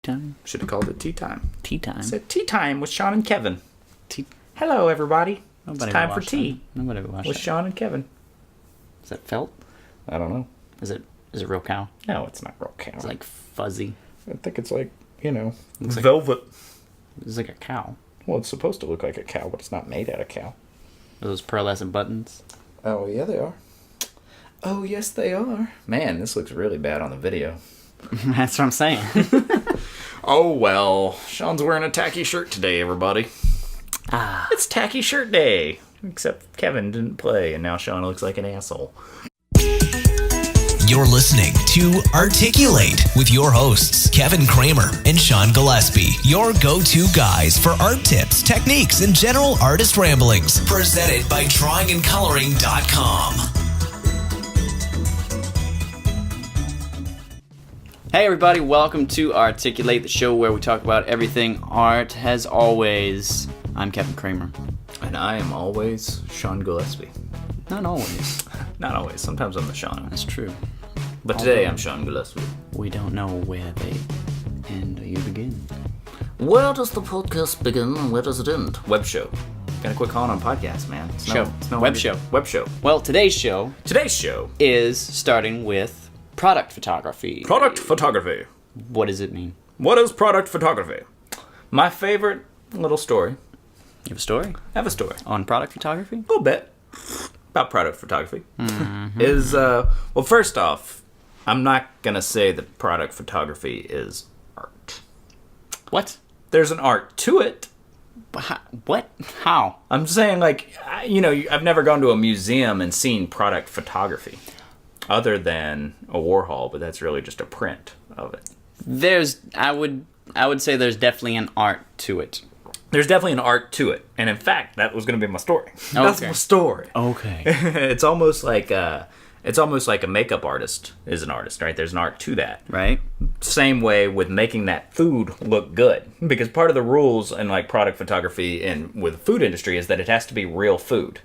Time. Should have called it tea time. Tea time. It's tea time with Sean and Kevin. Tea. Hello, everybody. Nobody it's time for tea. Nobody ever watched with that. Sean and Kevin. Is that felt? I don't know. Is it real cow? No, it's not real cow. It's like fuzzy. I think it's like, Looks like- velvet. It's like a cow. Well, it's supposed to look like a cow, but it's not made out of cow. Are those pearlescent buttons? Oh, yeah, they are. Oh, yes, they are. Man, this looks really bad on the video. That's what I'm saying. Oh, well. Sean's wearing a tacky shirt today, everybody. It's tacky shirt day. Except Kevin didn't play, and now Sean looks like an asshole. You're listening to Articulate with your hosts, Kevin Kramer and Sean Gillespie, your go-to guys for art tips, techniques, and general artist ramblings. Presented by drawingandcoloring.com. Hey everybody, welcome to Articulate, the show where we talk about everything art. As always, I'm Kevin Kramer. And I am always Sean Gillespie. Not always. Not always. Sometimes I'm the Sean. That's true. But today I'm Sean Gillespie. We don't know where they end or you begin. Where does the podcast begin and where does it end? Web show. Gotta quit calling on podcasts, man. Web show. Web show. Well, today's show is starting with product photography. Product photography. What does it mean? What is product photography? My favorite little story. You have a story? I have a story. On product photography? A little bit. About product photography. Is, well, first off, I'm not gonna say that product photography is art. What? There's an art to it. What? How? I'm saying, like, I've never gone to a museum and seen product photography. Other than a Warhol, but that's really just a print of it. I would say there's definitely an art to it. There's definitely an art to it. And in fact, that was going to be my story. Okay. That's my story. Okay. It's almost like a makeup artist is an artist, right? There's an art to that. Right. Same way with making that food look good. Because part of the rules in like product photography and with the food industry is that it has to be real food.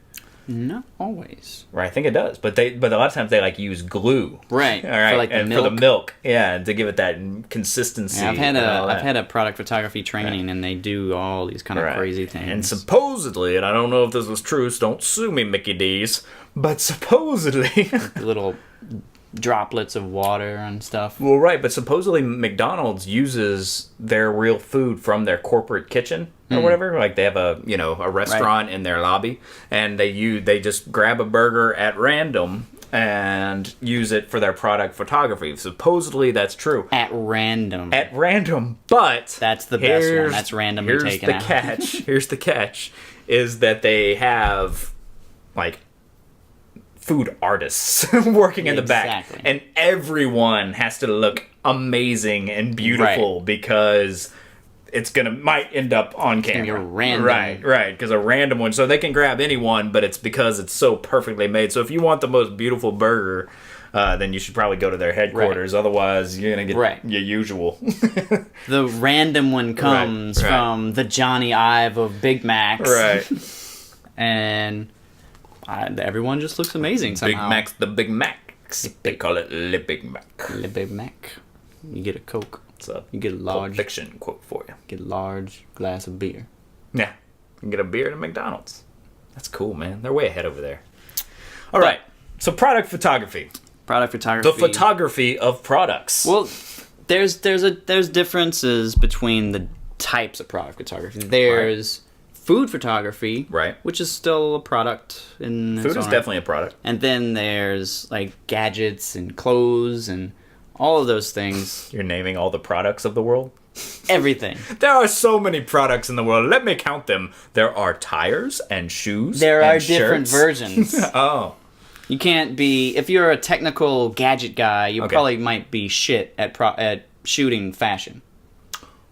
Not always. Right, I think it does. But a lot of times they like use glue. Right. All right. For like and milk. For the milk. Yeah, to give it that consistency. Yeah, I've had a product photography training and they do all these kind of crazy things. And supposedly, and I don't know if this is true, so don't sue me, Mickey D's, but supposedly little droplets of water and stuff. Well, right, but supposedly McDonald's uses their real food from their corporate kitchen or whatever. Like they have a restaurant in their lobby, and they just grab a burger at random and use it for their product photography. Supposedly that's true. At random, but that's the best one. That's randomly taken out. Here's the catch: is that they have like food artists working in the back, and everyone has to look amazing and beautiful because it's might end up on camera. Random. Right, because a random one, so they can grab anyone, but it's because it's so perfectly made. So if you want the most beautiful burger, then you should probably go to their headquarters. Right. Otherwise, you're gonna get your usual. The random one comes from the Johnny Ive of Big Macs, right? And everyone just looks amazing somehow. The Big Macs. They call it Le Big Mac. Le Big Mac. You get a Coke. It's a you get a large fiction quote for you. Get a large glass of beer. Yeah. You can get a beer at McDonald's. That's cool, man. They're way ahead over there. All right. So product photography. Product photography. The photography of products. Well, there's differences between the types of product photography. There's food photography, which is still a product in food is definitely a product. And then there's like gadgets and clothes and all of those things. You're naming all the products of the world? Everything. There are so many products in the world. Let me count them. There are tires and shoes. There and are different versions. Oh. You can't be, if you're a technical gadget guy, you probably might be shit at shooting fashion.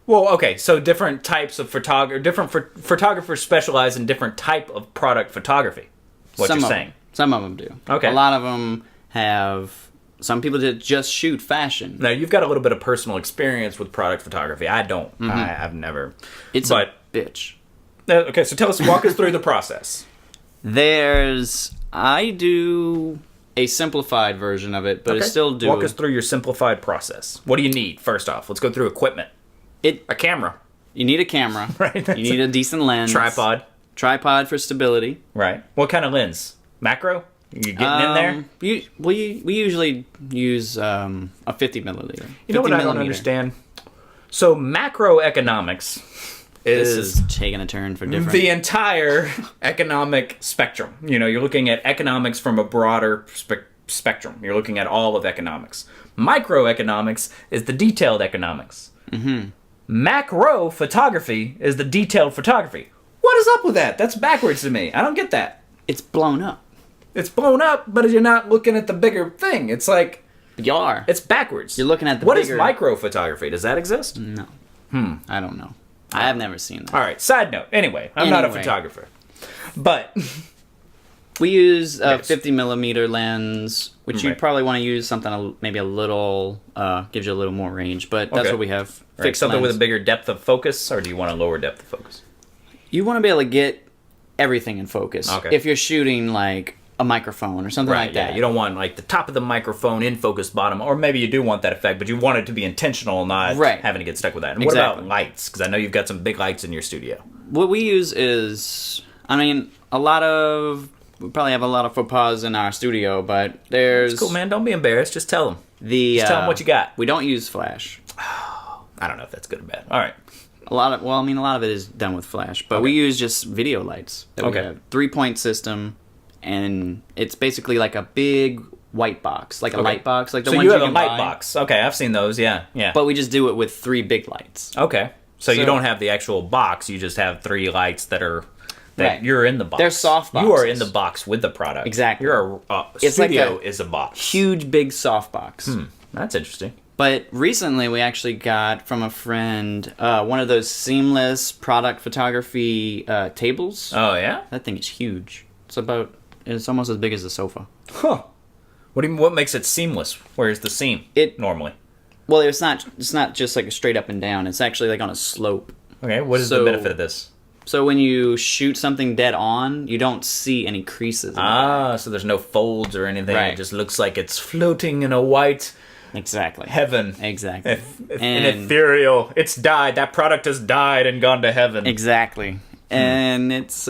Well, okay, so different types of photographers specialize in different type of product photography. What you're saying? Some of them do. Okay. A lot of them have. Some people just shoot fashion. Now you've got a little bit of personal experience with product photography. I don't. I've never. It's a bitch. Okay, so walk us through the process. I do a simplified version of it, but I still do. Walk us through your simplified process. What do you need, first off? Let's go through equipment. A camera. You need a camera. Right. You need a decent lens. Tripod for stability. Right. What kind of lens? Macro? You getting in there? We usually use a 50 milliliter. You know what I don't understand? So macroeconomics this is taking a turn for different. The entire economic spectrum. You know, you're looking at economics from a broader spectrum. You're looking at all of economics. Microeconomics is the detailed economics. Mm-hmm. Macro photography is the detailed photography. What is up with that? That's backwards to me. I don't get that. It's blown up. It's blown up, but you're not looking at the bigger thing. It's like... You are. It's backwards. You're looking at the What bigger... is micro photography? Does that exist? No. I don't know. I have never seen that. All right, side note. Anyway, I'm not a photographer. But... We use a 50 millimeter lens, which you probably want to use something maybe a little, gives you a little more range, but that's what we have. Fixed something with a bigger depth of focus, or do you want a lower depth of focus? You want to be able to get everything in focus. Okay. If you're shooting like a microphone or something like that. You don't want like the top of the microphone in focus, bottom, or maybe you do want that effect, but you want it to be intentional, not having to get stuck with that. And what about lights? Because I know you've got some big lights in your studio. What we use is, I mean, we probably have a lot of faux pas in our studio, but there's... It's cool, man. Don't be embarrassed. Just tell them. Just tell them what you got. We don't use flash. I don't know if that's good or bad. All right. A lot of it is done with flash, but we use just video lights. We have 3-point system, and it's basically like a big white box, like a light box, like the ones you can buy. So you have a light box. Okay, I've seen those. Yeah. But we just do it with 3 big lights. Okay. So you don't have the actual box. You just have 3 lights that are... You're in the box. They're soft boxes. You are in the box with the product. Exactly. Your studio is a box. Huge, big soft box. That's interesting. But recently we actually got from a friend one of those seamless product photography tables. Oh, yeah? That thing is huge. It's almost as big as a sofa. Huh. What makes it seamless? Where's the seam normally? Well, it's not just like a straight up and down. It's actually like on a slope. Okay, what is the benefit of this? So when you shoot something dead on, you don't see any creases. So there's no folds or anything. Right. It just looks like it's floating in a white heaven. Exactly. An ethereal. It's died. That product has died and gone to heaven. Exactly. And it's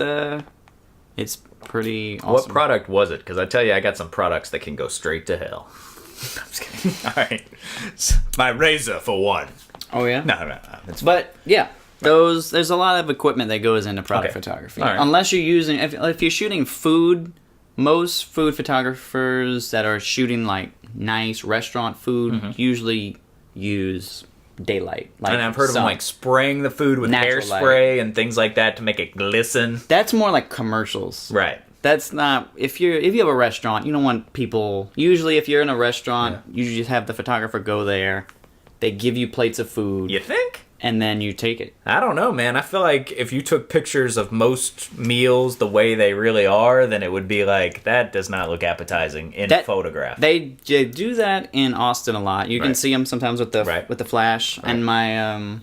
pretty awesome. What product was it? Because I tell you, I got some products that can go straight to hell. I'm just kidding. All right. My razor, for one. Oh, yeah? No. But, yeah. There's a lot of equipment that goes into product photography. Right. Unless you're using, if you're shooting food, most food photographers that are shooting like nice restaurant food usually use daylight. And I've heard of them like spraying the food with hairspray and things like that to make it glisten. That's more like commercials. Right. That's not, if you have a restaurant, you don't want people, usually if you're in a restaurant, you just have the photographer go there. They give you plates of food. You think? And then you take it. I don't know, man. I feel like if you took pictures of most meals the way they really are, then it would be like, that does not look appetizing in photograph. They do that in Austin a lot. You can see them sometimes with the flash. Right. And my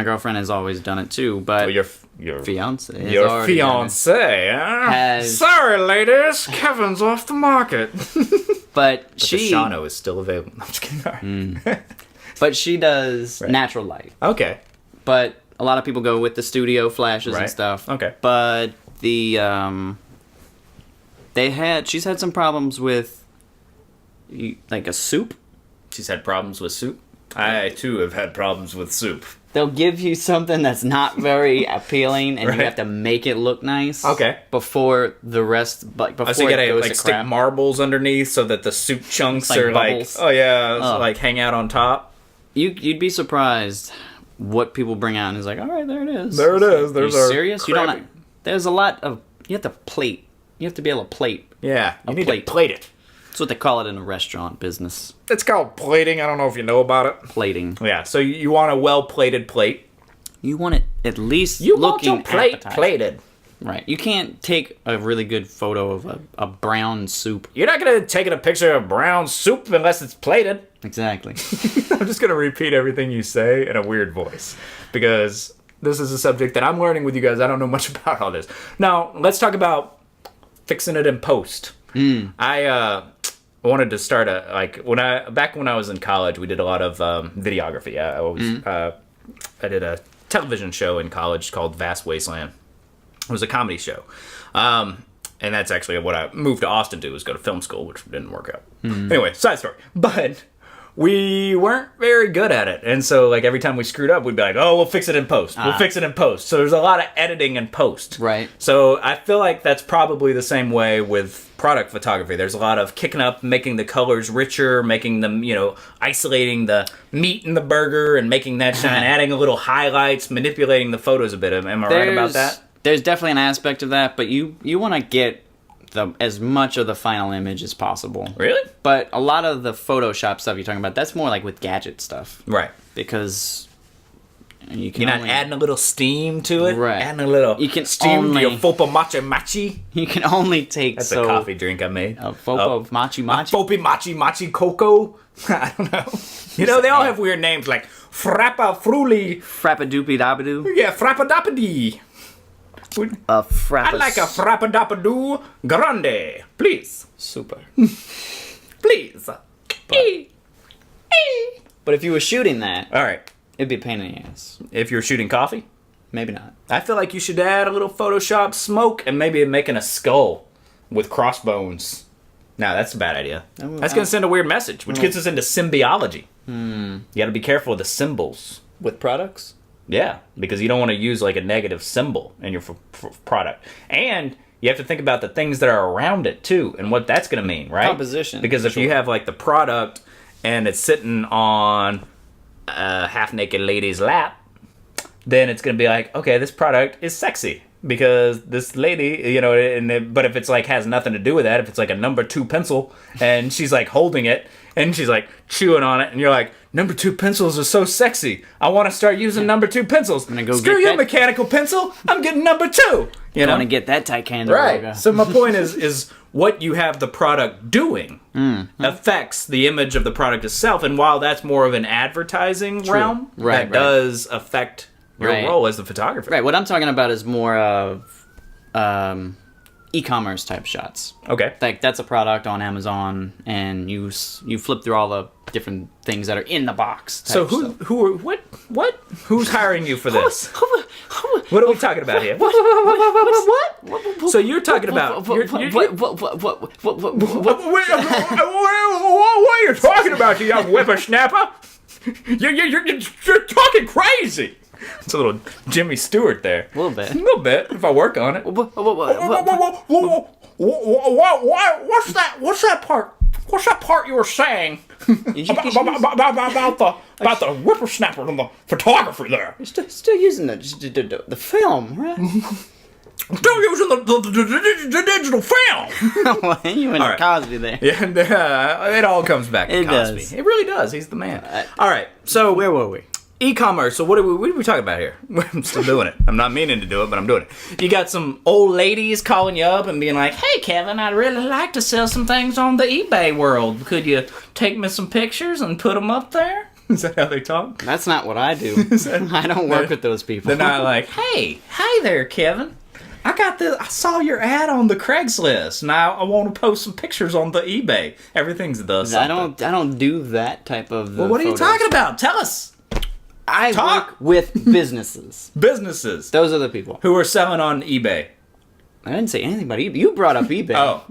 girlfriend has always done it too. But your fiance. Your fiance, huh? Sorry, ladies. Kevin's off the market. But the Shano is still available. I'm just kidding. All right. But she does natural light. Okay. But a lot of people go with the studio flashes and stuff. Okay. But she's had some problems with like a soup. She's had problems with soup? I too have had problems with soup. They'll give you something that's not very appealing, and you have to make it look nice. Okay. Before the rest, before so you gotta stick marbles underneath so that the soup chunks are bubbles. Like hang out on top. You'd be surprised what people bring out, and it's like, all right, there it is. There it is. There's Are you serious? You don't. There's a lot of. You have to plate. You have to be able to plate. Yeah, you need to plate it. That's what they call it in the restaurant business. It's called plating. I don't know if you know about it. Plating. Yeah. So you want a well-plated plate. You want it at least want your plate plated. Right. You can't take a really good photo of a brown soup. You're not going to take a picture of brown soup unless it's plated. Exactly. I'm just going to repeat everything you say in a weird voice because this is a subject that I'm learning with you guys. I don't know much about all this. Now, let's talk about fixing it in post. I wanted to start back when I was in college, we did a lot of videography. I always television show in college called Vast Wasteland. It was a comedy show. And that's actually what I moved to Austin to, was go to film school, which didn't work out. Anyway, side story. But we weren't very good at it. And so, like, every time we screwed up, we'd be like, oh, we'll fix it in post. We'll fix it in post. So there's a lot of editing in post. Right. So I feel like that's probably the same way with product photography. There's a lot of kicking up, making the colors richer, making them, isolating the meat in the burger and making that shine, adding a little highlights, manipulating the photos a bit. Am I right about that? There's definitely an aspect of that, but you want to get as much of the final image as possible. Really? But a lot of the Photoshop stuff you're talking about, that's more like with gadget stuff. Right. Because you're not adding a little steam to it? Right. Adding a little steam to your Fopa Machi. You can only take That's a coffee drink I made. A Fopa Machi. Fopi Machi Coco. I don't know. They all have weird names like Frappa Fruli. Frappadoopy Dabadoo. Yeah, Frappadappadee. I'd like a Frappadappadoo Grande, please. Super. Please. But if you were shooting that, all right, it'd be a pain in the ass. If you're shooting coffee? Maybe not. I feel like you should add a little Photoshop smoke and maybe making a skull with crossbones. No, that's a bad idea. That's going to send a weird message, which gets us into symbiology. You got to be careful with the symbols. With products? Yeah, because you don't want to use like a negative symbol in your product. And you have to think about the things that are around it too and what that's going to mean, right? Composition. Because if you have like the product and it's sitting on a half-naked lady's lap, then it's going to be like, okay, this product is sexy. Because this lady, but if it's like has nothing to do with that, if it's like a number 2 pencil and she's like holding it and she's like chewing on it and you're like, number 2 pencils are so sexy. I want to start using number 2 pencils. Screw you, mechanical pencil. I'm getting number 2. You want to get that Titanium right. logo. So my point is what you have the product doing affects the image of the product itself. And while that's more of an advertising realm, that does affect your role as the photographer. Right. What I'm talking about is more of e-commerce type shots. Okay. Like that's a product on Amazon, and you flip through all the different things that are in the box. So who's hiring you for this? What are we talking about here? What? So you're talking about what are you talking about, you young whippersnapper? You're talking crazy. It's a little Jimmy Stewart there. A little bit. A little bit, if I work on it. What's that? What's that part? What's that part you were saying about the whippersnapper and the photographer there? You're still using the film, right? Still using the digital film. Well, you went Cosby there. Yeah, and, it all comes back to Cosby. Does. It really does. He's the man. All right, so where were we? E-commerce. So what are we talking about here? I'm still doing it. I'm not meaning to do it, but I'm doing it. You got some old ladies calling you up and being like, "Hey, Kevin, I'd really like to sell some things on the eBay world. Could you take me some pictures and put them up there?" Is that how they talk? That's not what I do. I don't work with those people. They're not like, "Hey there, Kevin. I saw your ad on the Craigslist. Now I want to post some pictures on the eBay." Everything's the something. I don't do that type of. Well, what are you talking about? Tell us. I work with businesses. Businesses. Those are the people who are selling on eBay. I didn't say anything about eBay. You brought up eBay. Oh.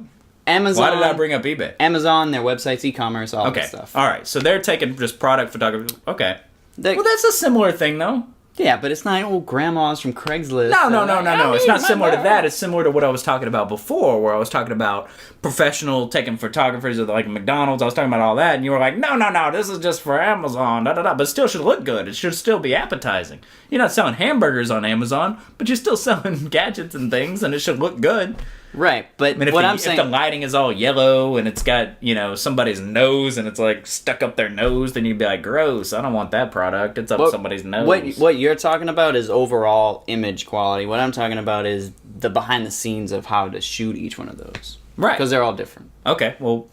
Amazon. Why did I bring up eBay? Amazon, their websites, e-commerce, all that stuff. All right. So they're taking just product photography. Okay. Well, that's a similar thing, though. Yeah, but it's not old grandmas from Craigslist. No. It's not similar to that. It's similar to what I was talking about before, where I was talking about professional taking photographers of like McDonald's. I was talking about all that, and you were like, no, this is just for Amazon, But it still should look good. It should still be appetizing. You're not selling hamburgers on Amazon, but you're still selling gadgets and things, and it should look good. Right, but if the lighting is all yellow and it's got, somebody's nose and it's like stuck up their nose, then you'd be like, gross, I don't want that product. It's up somebody's nose. What you're talking about is overall image quality. What I'm talking about is the behind the scenes of how to shoot each one of those. Right. Because they're all different. Okay, well,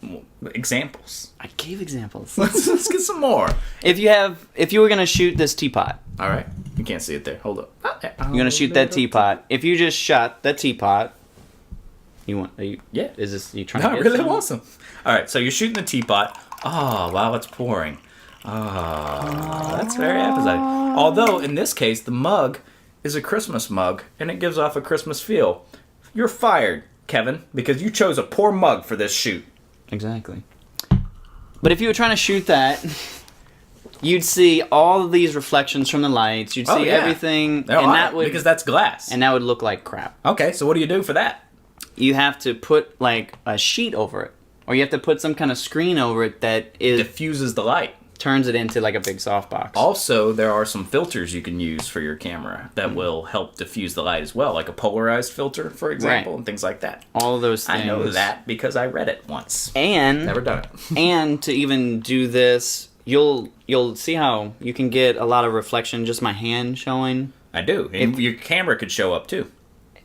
examples. I gave examples. Let's get some more. If you were going to shoot this teapot. All right. You can't see it there. Hold up. You're going to shoot that teapot. If you just shot that teapot. Is this you trying to get really awesome. All right, so you're shooting the teapot. Oh, wow, it's pouring. That's very appetizing. Although, in this case, the mug is a Christmas mug, and it gives off a Christmas feel. You're fired, Kevin, because you chose a poor mug for this shoot. Exactly. But if you were trying to shoot that, you'd see all of these reflections from the lights. You'd see everything, because that's glass, and that would look like crap. Okay, so what do you do for that? You have to put like a sheet over it, or you have to put some kind of screen over it that diffuses the light. Turns it into like a big softbox. Also, there are some filters you can use for your camera that will help diffuse the light as well, like a polarized filter, for example, and things like that. All of those things. I know that because I read it once. And never done it. And to even do this, you'll see how you can get a lot of reflection, just my hand showing. I do. And your camera could show up too.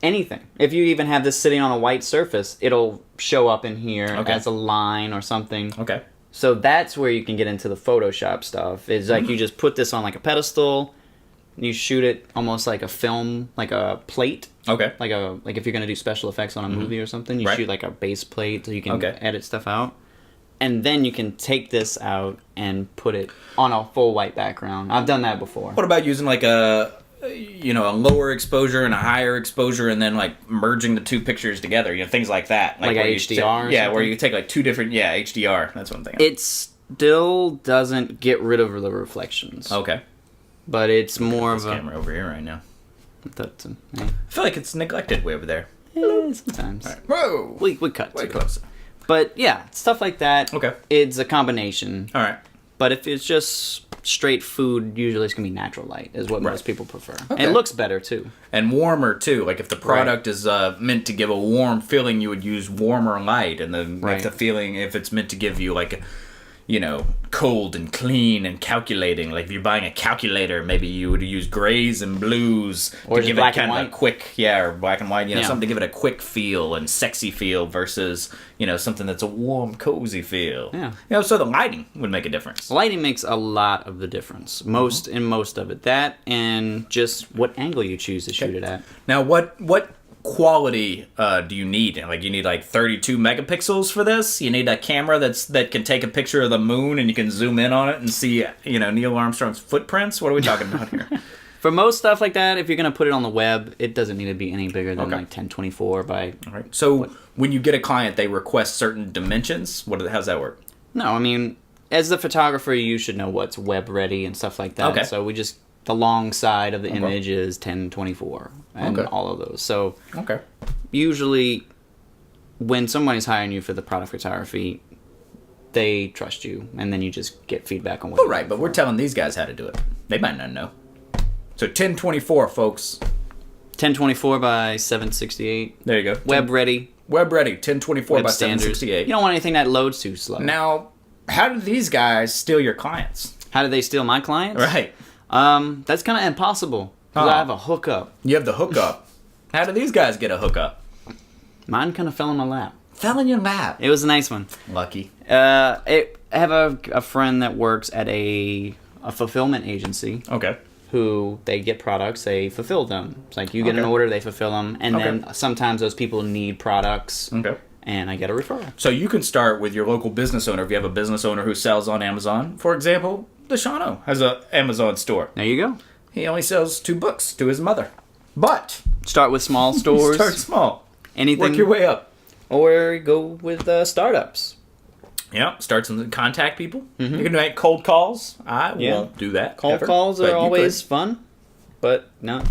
Anything. If you even have this sitting on a white surface, it'll show up in here as a line or something. Okay. So that's where you can get into the Photoshop stuff. It's like you just put this on like a pedestal, you shoot it almost like a film, like a plate. Okay. Like if you're gonna do special effects on a movie or something, you shoot like a base plate so you can edit stuff out. And then you can take this out and put it on a full white background. I've done that before. What about using like a lower exposure and a higher exposure, and then like merging the two pictures together, things like that, like a HDR. Where you take like two different, HDR. That's one thing. It still doesn't get rid of the reflections. Okay, but it's more of a camera over here right now. I feel like it's neglected way over there. Yeah, sometimes. Right. Whoa, we cut way closer. But yeah, stuff like that. Okay, it's a combination. All right. But if it's just straight food, usually it's going to be natural light, is what most people prefer. Okay. And it looks better, too. And warmer, too. Like, if the product is meant to give a warm feeling, you would use warmer light. And then like the feeling, if it's meant to give you, like, cold and clean and calculating. Like, if you're buying a calculator, maybe you would use grays and blues or to give it kind of a quick, or black and white, something to give it a quick feel and sexy feel versus, something that's a warm, cozy feel. Yeah. So the lighting would make a difference. Lighting makes a lot of the difference. Most of it. That and just what angle you choose to shoot it at. Now, what quality do you need? Like, you need like 32 megapixels for this? You need a camera that can take a picture of the moon and you can zoom in on it and see, Neil Armstrong's footprints? What are we talking about here? For most stuff like that, if you're going to put it on the web, it doesn't need to be any bigger than like 1024 by... All right. So when you get a client, they request certain dimensions? How's that work? No, I mean, as the photographer, you should know what's web ready and stuff like that. Okay. So we just... The long side of the image is 1024 and all of those. So usually when somebody's hiring you for the product photography, they trust you, and then you just get feedback on what. But we're telling these guys how to do it. They might not know. So 1024, folks. 1024 by 768. There you go. Web ready. Web ready. 1024 web by standards. 768. You don't want anything that loads too slow. Now, how do these guys steal your clients? How do they steal my clients? Right. That's kind of impossible. Because I have a hookup. You have the hookup. How do these guys get a hookup? Mine kind of fell in my lap. Fell in your lap. It was a nice one. Lucky. I have a friend that works at a fulfillment agency. Okay. Who they get products, they fulfill them. It's like you get an order, they fulfill them, and then sometimes those people need products. Okay. And I get a referral. So you can start with your local business owner. If you have a business owner who sells on Amazon, for example, Deshano has an Amazon store. There you go. He only sells 2 books to his mother. But start with small stores. Start small. Anything. Work your way up. Or go with startups. Yeah, start some contact people. Mm-hmm. You can make cold calls. I won't do that. Cold calls are always fun, but not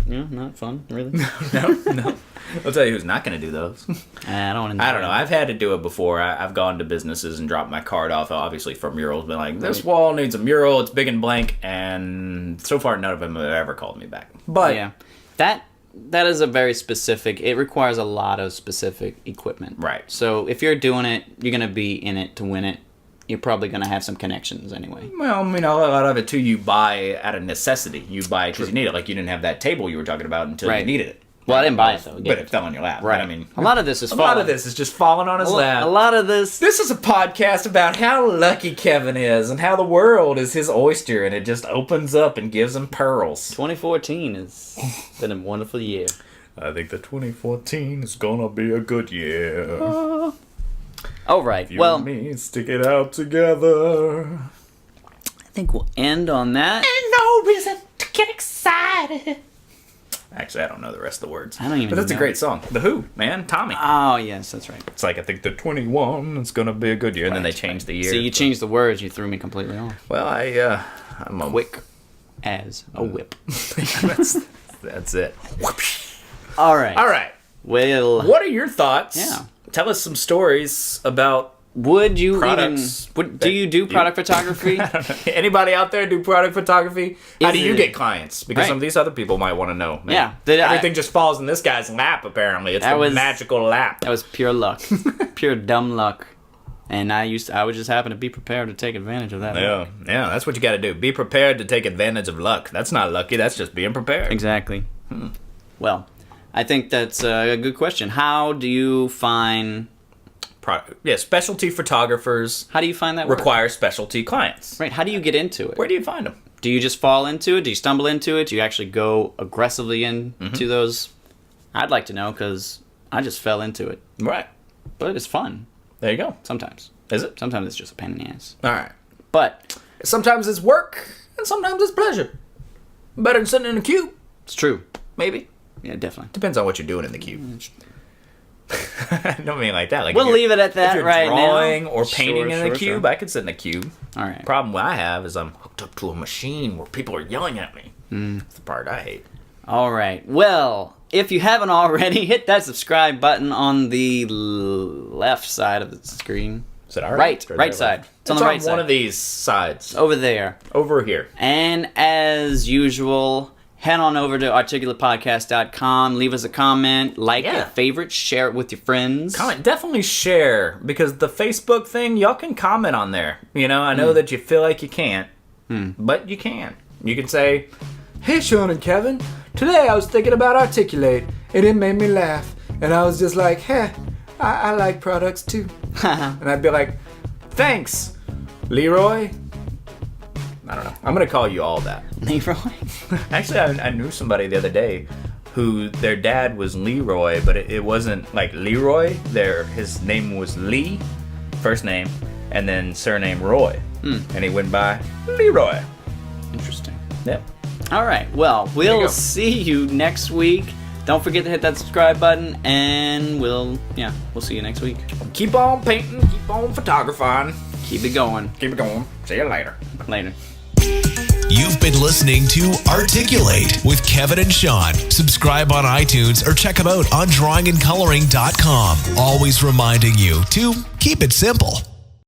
fun really. No. I'll tell you who's not going to do those. I don't know. I've had to do it before. I've gone to businesses and dropped my card off, obviously, for murals. Been like, this wall needs a mural. It's big and blank. And so far, none of them have ever called me back. But yeah, that is a very specific. It requires a lot of specific equipment. Right. So if you're doing it, you're going to be in it to win it. You're probably going to have some connections anyway. Well, a lot of it, too, you buy out of necessity. You buy because you need it. Like, you didn't have that table you were talking about until you needed it. Well, I didn't buy it, though. But it fell on your lap. Right. I mean, a lot of this is falling. A lot of this is just falling on his lap. A lot of this... This is a podcast about how lucky Kevin is and how the world is his oyster, and it just opens up and gives him pearls. 2014 has been a wonderful year. I think that 2014 is gonna be a good year. All right. You and me stick it out together. think we'll end on that. Ain't no reason to get excited. Actually, I don't know the rest of the words. I don't even know. But that's a great song. The Who, man. Tommy. Oh, yes, that's right. It's like, I think the 21 is going to be a good year. And then they changed the year. See, you changed the words. You threw me completely off. Well, I'm a quick as a whip. That's it. All right. Well, what are your thoughts? Yeah. Tell us some stories about would you products. Do you do product photography? Anybody out there do product photography? How do you it- get clients? Because some of these other people might want to know. Man. Yeah. Everything just falls in this guy's lap, apparently. It's the magical lap. That was pure luck. Pure dumb luck. And I would just happen to be prepared to take advantage of that. Yeah, that's what you got to do. Be prepared to take advantage of luck. That's not lucky. That's just being prepared. Exactly. Well, I think that's a good question. How do you find... specialty photographers. How do you find that work? Require specialty clients. Right. How do you get into it? Where do you find them? Do you just fall into it? Do you stumble into it? Do you actually go aggressively into those? I'd like to know, because I just fell into it. Right. But it's fun. There you go. Sometimes. Is it? Sometimes it's just a pain in the ass. All right. But sometimes it's work, and sometimes it's pleasure. Better than sitting in a cube. It's true. Maybe. Yeah, definitely. Depends on what you're doing in the cube. I don't mean like that. Like we'll leave it at that if you're right drawing now. or painting in a cube, sure. I could sit in a cube. All right. Problem I have is I'm hooked up to a machine where people are yelling at me. That's the part I hate. All right. Well, if you haven't already, hit that subscribe button on the left side of the screen. Is it all right? Right side. It's on the right side. One of these sides. Over there. Over here. And as usual, head on over to articulatepodcast.com. Leave us a comment, like it, favorite, share it with your friends. Comment, definitely share, because the Facebook thing, y'all can comment on there. You know, I know that you feel like you can't, but you can. You can say, "Hey, Sean and Kevin, today I was thinking about Articulate, and it made me laugh. And I was just like, hey, I like products too." And I'd be like, "Thanks, Leroy." I don't know. I'm going to call you all that. Leroy? Actually, I knew somebody the other day who their dad was Leroy, but it wasn't like Leroy. His name was Lee, first name, and then surname Roy. And he went by Leroy. Interesting. Yep. All right. Well, we'll see you next week. Don't forget to hit that subscribe button, and we'll see you next week. Keep on painting, keep on photographing. Keep it going. Keep it going. See you later. Later. You've been listening to Articulate with Kevin and Sean. Subscribe on iTunes or check them out on drawingandcoloring.com. Always reminding you to keep it simple.